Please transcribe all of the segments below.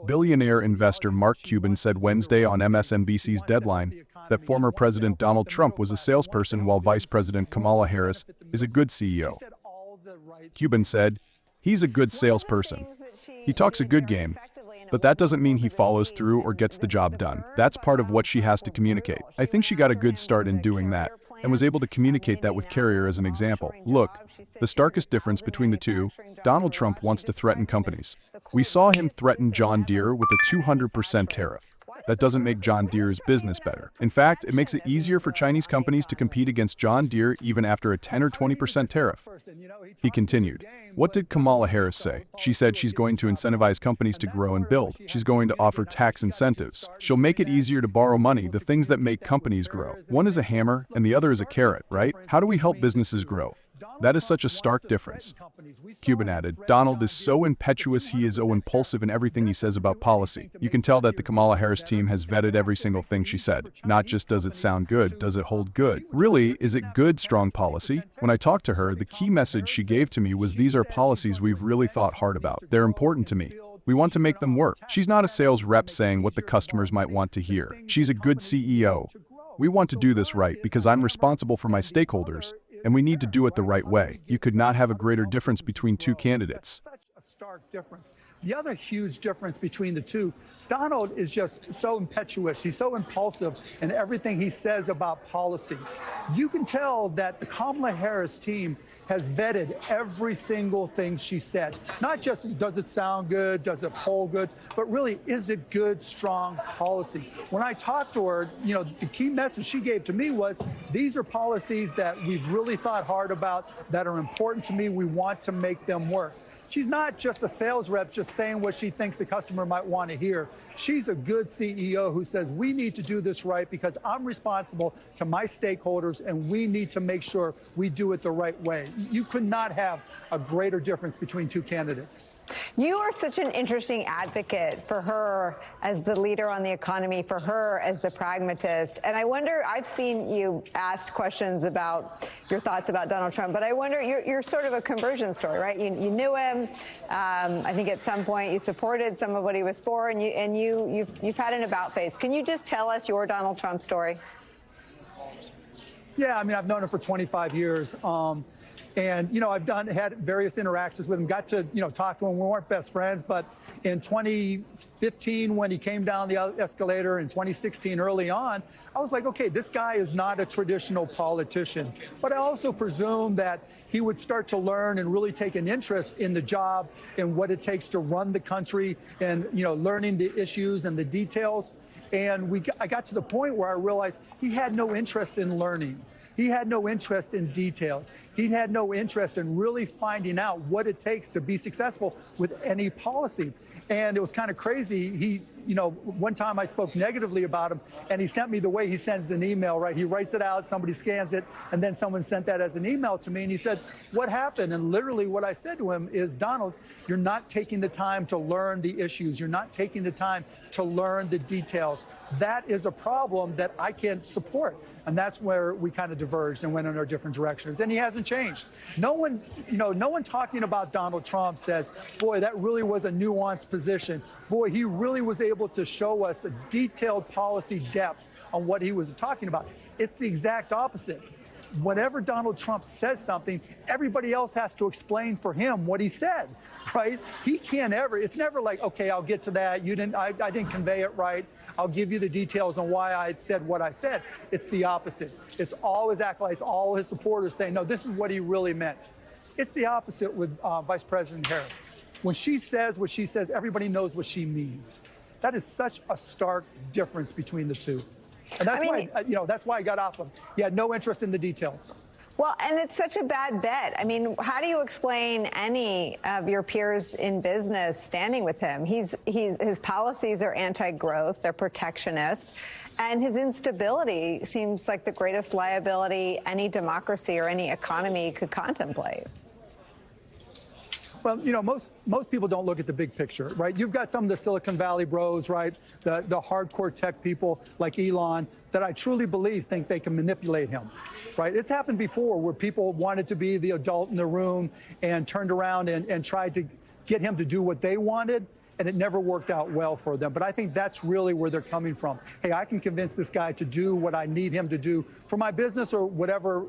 Billionaire investor Mark Cuban said Wednesday on MSNBC's Deadline that former President Donald Trump was a salesperson while Vice President Kamala Harris is a good CEO. Cuban said, "He's a good salesperson. He talks a good game, but that doesn't mean he follows through or gets the job done. That's part of what she has to communicate. I think she got a good start in doing that and was able to communicate that with Carrier as an example. Look, the starkest difference between the two, Donald Trump wants to threaten companies. We saw him threaten John Deere with a 200% tariff. That doesn't make John Deere's business better. In fact, it makes it easier for Chinese companies to compete against John Deere even after a 10 or 20% tariff." He continued, "What did Kamala Harris say? She said she's going to incentivize companies to grow and build. She's going to offer tax incentives. She'll make it easier to borrow money, the things that make companies grow. One is a hammer and the other is a carrot, right? How do we help businesses grow? That is such a stark difference." Cuban added, "Donald is so impetuous, he is so impulsive in everything he says about policy. You can tell that the Kamala Harris team has vetted every single thing she said. Not just does it sound good, does it hold good? Really, is it good, strong policy? When I talked to her, the key message she gave to me was these are policies we've really thought hard about. They're important to me. We want to make them work. She's not a sales rep saying what the customers might want to hear. She's a good CEO. We want to do this right because I'm responsible for my stakeholders, and we need to do it the right way. You could not have a greater difference between two candidates." A stark difference. The other huge difference between the two, Donald is just so impetuous. He's so impulsive in everything he says about policy. You can tell that the Kamala Harris team has vetted every single thing she said. Not just does it sound good, does it poll good, but really is it good, strong policy. When I talked to her, the key message she gave to me was these are policies that we've really thought hard about, that are important to me. We want to make them work. She's not just a sales rep just saying what she thinks the customer might want to hear. She's a good CEO who says we need to do this right because I'm responsible to my stakeholders and we need to make sure we do it the right way. You could not have a greater difference between two candidates. You are such an interesting advocate for her as the leader on the economy, for her as the pragmatist. And I wonder, I've seen you asked questions about your thoughts about Donald Trump, but I wonder, you're sort of a conversion story, right? You knew him. I think at some point you supported some of what he was for, and you've had an about face. Can you just tell us your Donald Trump story? Yeah, I've known him for 25 years. And, I've had various interactions with him, got to, talk to him. We weren't best friends, but in 2015, when he came down the escalator, in 2016, early on, I was like, okay, this guy is not a traditional politician. But I also presumed that he would start to learn and really take an interest in the job and what it takes to run the country and, learning the issues and the details. And I got to the point where I realized he had no interest in learning. He had no interest in details. He had no interest in really finding out what it takes to be successful with any policy. And it was kind of crazy. One time I spoke negatively about him, and he sent me the way he sends an email, right? He writes it out, somebody scans it, and then someone sent that as an email to me, and he said, "What happened?" And literally what I said to him is, "Donald, you're not taking the time to learn the issues. You're not taking the time to learn the details. That is a problem that I can't support." And that's where we kind of diverged and went in our different directions. And he hasn't changed. No one talking about Donald Trump says, boy, that really was a nuanced position. Boy, he really was able to show us a detailed policy depth on what he was talking about. It's the exact opposite. Whenever Donald Trump says something, everybody else has to explain for him what he said, right? He can't ever, it's never like, okay, I'll get to that. I didn't convey it right. I'll give you the details on why I said what I said. It's the opposite. It's all his acolytes, all his supporters saying, no, this is what he really meant. It's the opposite with Vice President Harris. When she says what she says, everybody knows what she means. That is such a stark difference between the two. And that's why I got off him. He had no interest in the details. Well, and it's such a bad bet. How do you explain any of your peers in business standing with him? His policies are anti-growth, they're protectionist, and his instability seems like the greatest liability any democracy or any economy could contemplate. Well, most people don't look at the big picture, right? You've got some of the Silicon Valley bros, right? The hardcore tech people like Elon that I truly believe think they can manipulate him, right? It's happened before where people wanted to be the adult in the room and turned around and tried to get him to do what they wanted. and it never worked out well for them. But I think that's really where they're coming from. Hey, I can convince this guy to do what I need him to do for my business or whatever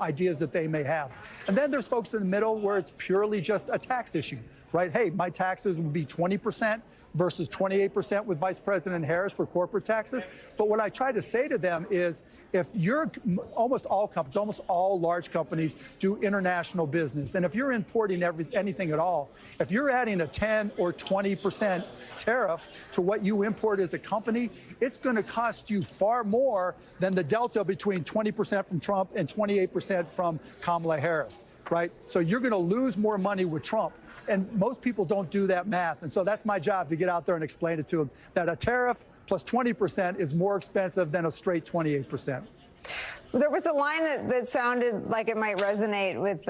ideas that they may have. And then there's folks in the middle where it's purely just a tax issue, right? Hey, my taxes would be 20% versus 28% with Vice President Harris for corporate taxes. But what I try to say to them is, if you're almost all companies, almost all large companies do international business. And if you're importing anything at all, if you're adding a 10 or 20% tariff to what you import as a company, it's going to cost you far more than the delta between 20% from Trump and 28% from Kamala Harris, right? So you're going to lose more money with Trump. And most people don't do that math. And so that's my job, to get out there and explain it to them, that a tariff plus 20% is more expensive than a straight 28%. There was a line that sounded like it might resonate with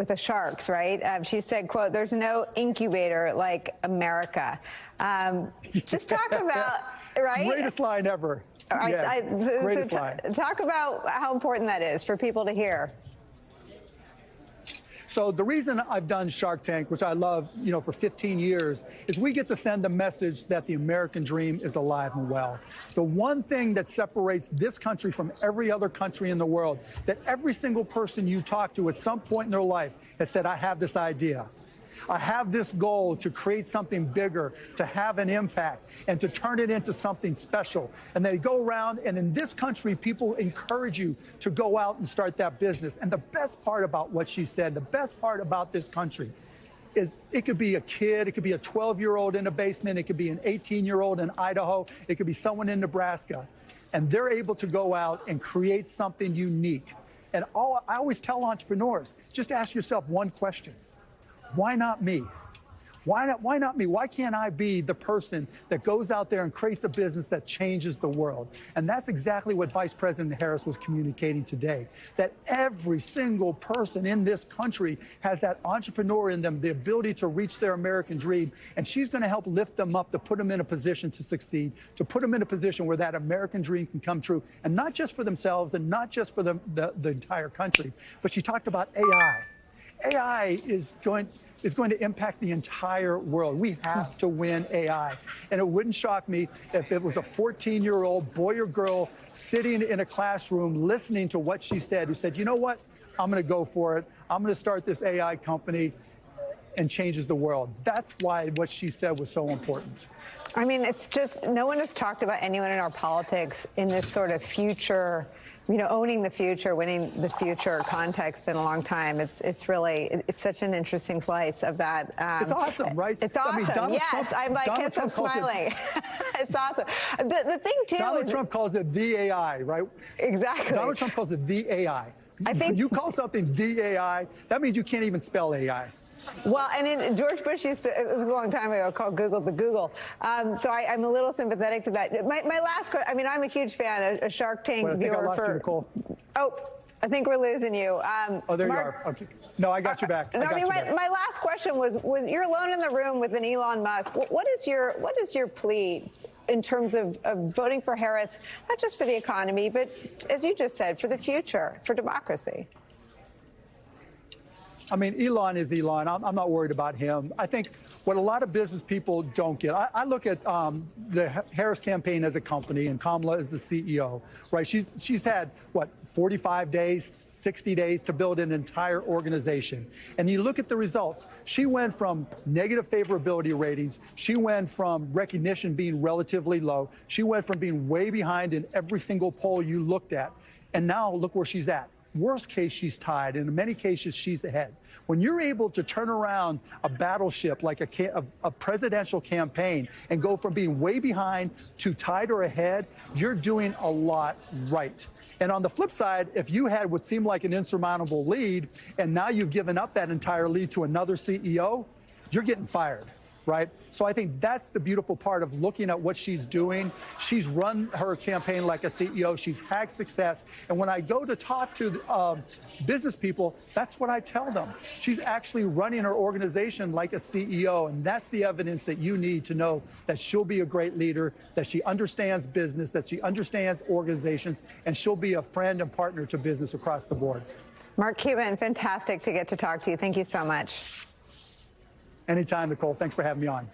the sharks, right? She said, quote, "There's no incubator like America." Just talk about, right? Greatest line ever. Yeah, greatest line. Talk about how important that is for people to hear. So the reason I've done Shark Tank, which I love, for 15 years, is we get to send the message that the American dream is alive and well. The one thing that separates this country from every other country in the world, that every single person you talk to at some point in their life has said, I have this idea. I have this goal to create something bigger, to have an impact, and to turn it into something special. And they go around, and in this country, people encourage you to go out and start that business. And the best part about what she said, the best part about this country, is it could be a kid, it could be a 12-year-old in a basement, it could be an 18-year-old in Idaho, it could be someone in Nebraska, and they're able to go out and create something unique. And I always tell entrepreneurs, just ask yourself one question. Why not me? Why not me? Why can't I be the person that goes out there and creates a business that changes the world? And that's exactly what Vice President Harris was communicating today, that every single person in this country has that entrepreneur in them, the ability to reach their American dream. And she's going to help lift them up, to put them in a position to succeed, to put them in a position where that American dream can come true. And not just for themselves and not just for the entire country, but she talked about AI. AI is going to impact the entire world. We have to win AI. And it wouldn't shock me if it was a 14-year-old boy or girl sitting in a classroom listening to what she said, who said, you know what, I'm going to go for it. I'm going to start this AI company, and changes the world. That's why what she said was so important. I mean, it's just, no one has talked about anyone in our politics in this sort of future, owning the future, winning the future context in a long time. It's really such an interesting slice of that. It's awesome, right? It's awesome. I mean, yes, I'm like, can't stop smiling. It's awesome. The thing too. Donald Trump calls it the AI, right? Exactly. Donald Trump calls it the AI. I think when you call something the AI, that means you can't even spell AI. Well, and George Bush used to, it was a long time ago, called Google the Google. So I'm a little sympathetic to that. My last question, I mean, I'm a huge fan, a Shark Tank viewer. I think I lost you, Nicole. Oh, I think we're losing you. Oh, there Mark, you are. Okay. No, I got you back. No, I mean, my last question was you're alone in the room with an Elon Musk. What is your plea in terms of voting for Harris, not just for the economy, but as you just said, for the future, for democracy? I mean, Elon is Elon. I'm not worried about him. I think what a lot of business people don't get, I look at the Harris campaign as a company, and Kamala is the CEO, right? She's had, 45 days, 60 days to build an entire organization. And you look at the results. She went from negative favorability ratings. She went from recognition being relatively low. She went from being way behind in every single poll you looked at. And now look where she's at. Worst case, she's tied. And in many cases, she's ahead. When you're able to turn around a battleship like a presidential campaign and go from being way behind to tied or ahead, you're doing a lot right. And on the flip side, if you had what seemed like an insurmountable lead, and now you've given up that entire lead to another CEO, you're getting fired. Right? So I think that's the beautiful part of looking at what she's doing. She's run her campaign like a CEO. She's had success. And when I go to talk to business people, that's what I tell them. She's actually running her organization like a CEO. And that's the evidence that you need to know that she'll be a great leader, that she understands business, that she understands organizations, and she'll be a friend and partner to business across the board. Mark Cuban, fantastic to get to talk to you. Thank you so much. Anytime, Nicole. Thanks for having me on.